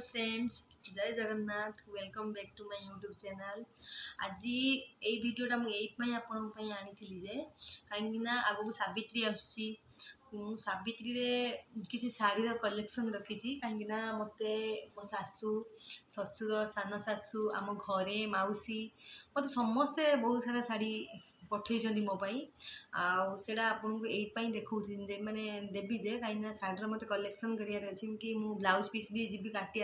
Friends, Jai Jagannath. Welcome back to my YouTube channel. आज ये वीडियोटा मुझे आनी जे कहीं आगू सावित्री आसूसी सावित्री किसी शाढ़ीर कलेक्शन रखी कहीं मत मो सासू ससुर सान सासू आम घरे मौसी मत समस्ते बहुत सारा शाढ़ी पठे मोपाई आड़ा आपन को यही देखा मैंने देवी जे कहीं शाढ़ीर मत कलेक्शन करार अच्छी कि मु ब्लाउज पीस भी जी काटापी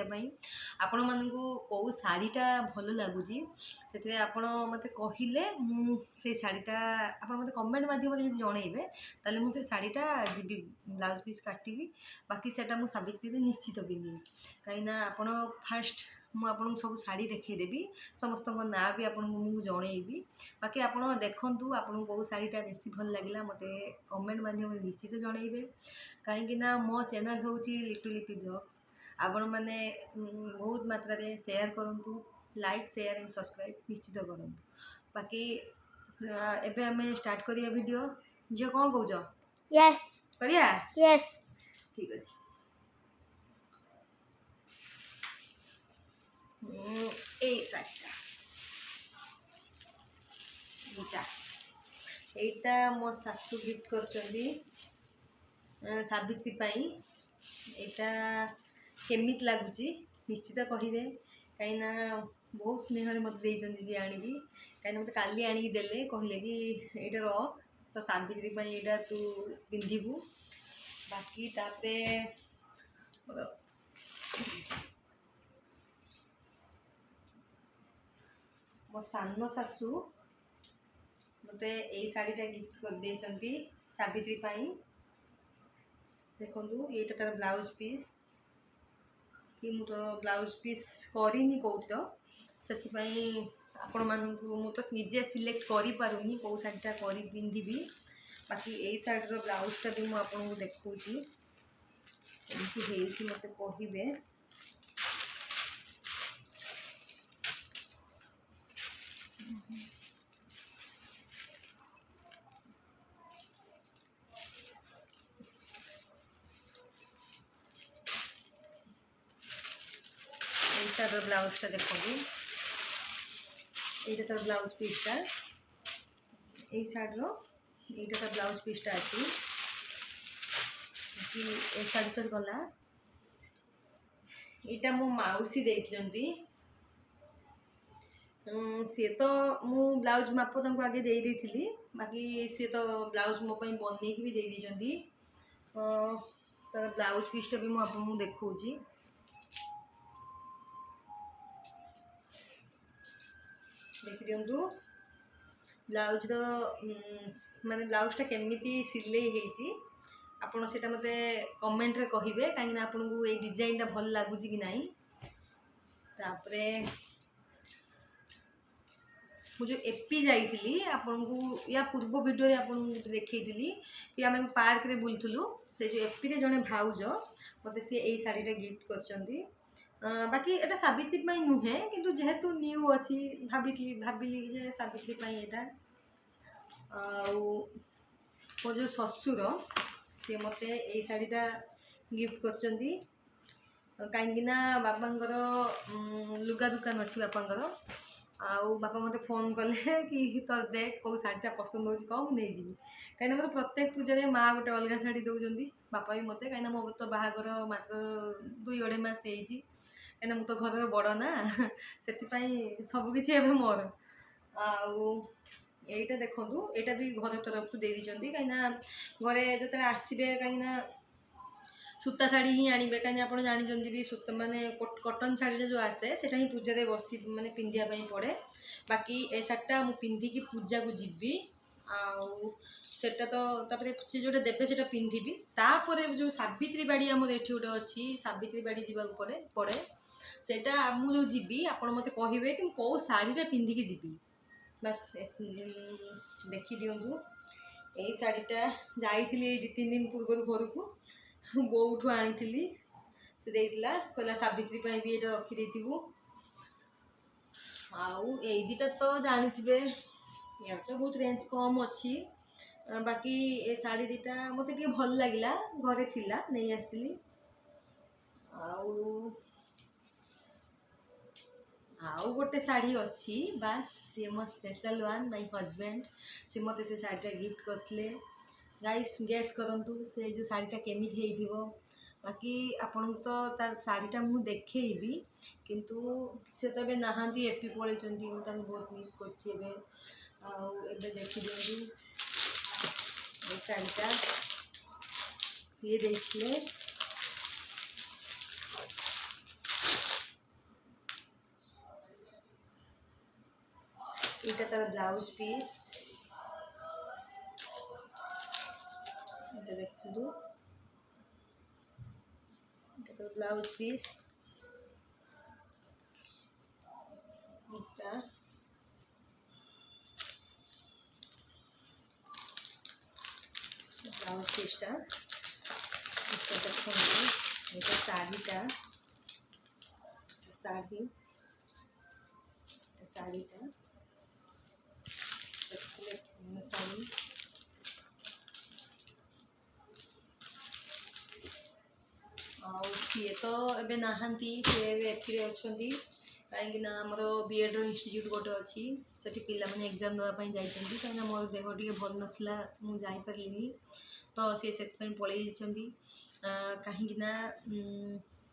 आपण मानक कौ शाढ़ीटा भल लगुच से मत कहले मुझे शाढ़ीटा आप मत कमेंट मध्यम जनइबे ताले मुझे शाढ़ीटा जी ब्लाउज पीस काटिबी बाकी सेटा मु सावित्री निश्चित पिंधि कहीं आप फास्ट मुझे सब शाढ़ी देखीदेवी समस्त ना भी आपको जनइबी बाकी आप देखूँ आपको कौ शाढ़ीटा बेसी भल लगे मत कमेंट मध्यम निश्चित जनइबे कहीं मो चैनल हूँ लिटू लिपि ब्लॉग्स आपण मैंने बहुत मात्रा शेयर करूँ लाइक शेयर एंड सब्सक्राइब निश्चित करूँ बाकी एबे हमें स्टार्ट करिया वीडियो झील कौन कौच यस करिया यस ठीक अच्छे এইটা মো শাশু গিফট করছন্তি সাবিত্রী পাই এটা কেমিতি লাগুচি নিশ্চিত কহিবে কাইনা বহুত স্নেহরে মতো ଦେଇଛନ୍ତି যে আনিকি কাইনা মতো কালি আনিকি দেলে কহিলে কি এটা রখ তো সাবিত্রী পাই এটা তু পিন্ধিবু বাকি তাপরে मो सान सासू मत यही शाढ़ीटा गिफ्ट कर देछंती सावित्री पाई देखु ये तार ब्लाउज पीस कि मु तो ब्लाउज पीस करनी कौटी तो से आपण मानक मु तो निजे सिलेक्ट करि पारुनी कौ शाढ़ीटा कर पिंधिबी बाकी यही शाढ़ीर ब्लाउजटा भी मुझे देखौची एमती मत कहिबे शाढ़ीर ब्लाउजटा देखो ये तार ब्लाउज पीसटा ये शाढ़ीर ये तार ब्लाउज पीसटा अच्छी कि शाढ़ी तो गला यहाँ मो मौसी देती सी तो मु ब्लाउज माप आगे दे दी बाकी सी तो ब्लाउज मो बनई भी दे दी तार ब्लाउज पीसटा भी मुझे देखौची देखी दिंतु ब्लाउज माने ब्लाउजटा केमिति सिलाई होती आपड़ से मत कमेंट रे कहिबे कहीं आपन को ये डिजाइनटा भल लगुच कि नहीं तापरे मुझे एपी जाइली आपन को या पूर्व वीडियो आपन देखी कि आम पार्क रे बुलूँ से जो एपी रे जड़े भाउज मत सी यही शाढ़ीटा गिफ्ट करछंती बाकी एटा सावित्री पाई नुहे किंतु जेहेतु न्यू अच्छी भाविली जे सावित्री पाई एटा मो जो ससुर सी मत यही शाढ़ीटा गिफ्ट करछंती कहीं बापांकर लुगा दुकान अच्छी बापांकर आउ बापा मत फोन कले कि तो देख कौ शाढ़ीटा पसंद हो कौन नहीं जी कहीं मतलब प्रत्येक पूजा माँ गोटे अलग शाढ़ी दौरान बापा भी मत कहीं मो तो बाहागर मात्र 2-2.5 मास कहीं मु तो घर बड़ ना से सबकि मोर आईटा देखु यहाँ भी घर तरफ दे दी कहीं घरे जो आसबे कहीं सूता शाढ़ी ही आने कहीं आप जानते भी सूता माने कटन शाढ़ी जो आसे से ही पूजा बसी माने पिंधापी पड़े बाकी ए शाढ़ीटा मु पिंधिकी पूजा को जीवी आटा तो से जो देवे से पिंधि तापर जो सावित्री बाड़ी आमर ये गोटे अच्छी सावित्री बाड़ी जावाक पड़े सेटा मुझे जीवी आप मत कहे कि कौ शाढ़ीटा पिंधिकी जीवी बस देखी दिंतु यही शाढ़ीटा जाइली 2-3 दिन पूर्व घर को बोठू आनी से देला कहला सावित्री भी ये रखी आउ यही दीटा तो जानते यार तो बहुत रेंज कम अच्छी बाकी ए शाढ़ी दीटा मत भल लगे घरे थिला नहीं आसती आउ आउ गोटे शाढ़ी अच्छी बास सी मो स्पेशल वन माय हजबैंड से मत से शाढ़ीटा गिफ्ट करते गाइस गेस करंतु से जो शाढ़ीटा केमिति हेइथिबो बाकी आपन तो तार शाढ़ीटा मु देखैबी किंतु से तो एबे नहांती एपी पळैचंती मु तान बहुत मिस करछि एबे एबे देखि दियंतु ए शाढ़ीटा सी देखले এটা তার ব্লাউজ পিস এটা দেখুন এটা তার ব্লাউজ পিস এটা ব্লাউজ পিসটা এটা দেখুন এটা শাড়িটা শাড়িটা শাড়ি सी तो एबे नहांती सी एथि अच्छी कहीं आमर बीएड इंस्टीट्यूट गोटे अच्छी से पिला मैंने एग्जाम देवाई जाइए कहीं मोर देह टे भल नाला मुझे तो सी से पलि कहीं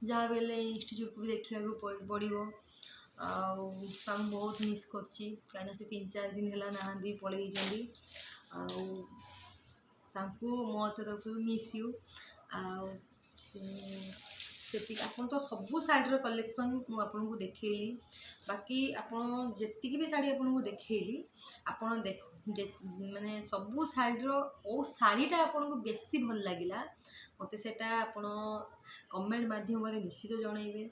जहाँ भी इंस्टीट्यूट को भी देखा पड़ो बहुत मिस कर कहीं से 3-4 दिन है नहांती पलि मो तरफ मिस यू से आप तो सबू शाढ़ी कलेक्शन मुझे देखली बाकी आपड़ जी भी शाढ़ी आपको देखली आपड़ देख माने सबू शाढ़ी ओ शाढ़ीटा आपको बेसी भल लगे मत से कमेंट माध्यम निश्चित जनइबे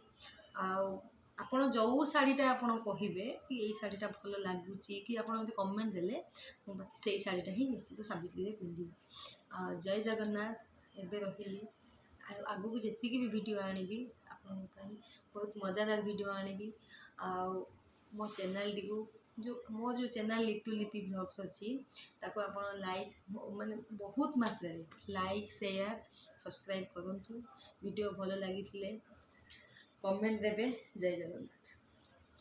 आप जो शाढ़ीटा आप कहे कि यही शाढ़ीटा भल लगुच कि आप मत कमेंट देले से शाढ़ीटा ही निश्चित सावित्री पिंधि जय जगन्नाथ एबे रही आगू को जी भी वीडियो आनिबी आपन बहुत मजादार वीडियो आनिबी मो चैनल टी जो मो जो चैनल लिटू लिपि ब्लॉग्स अच्छी ताको आपन लाइक माने बहुत मात्रा लाइक शेयर सब्सक्राइब करंतु वीडियो भल लगी कमेंट देबे जय जगन्नाथ।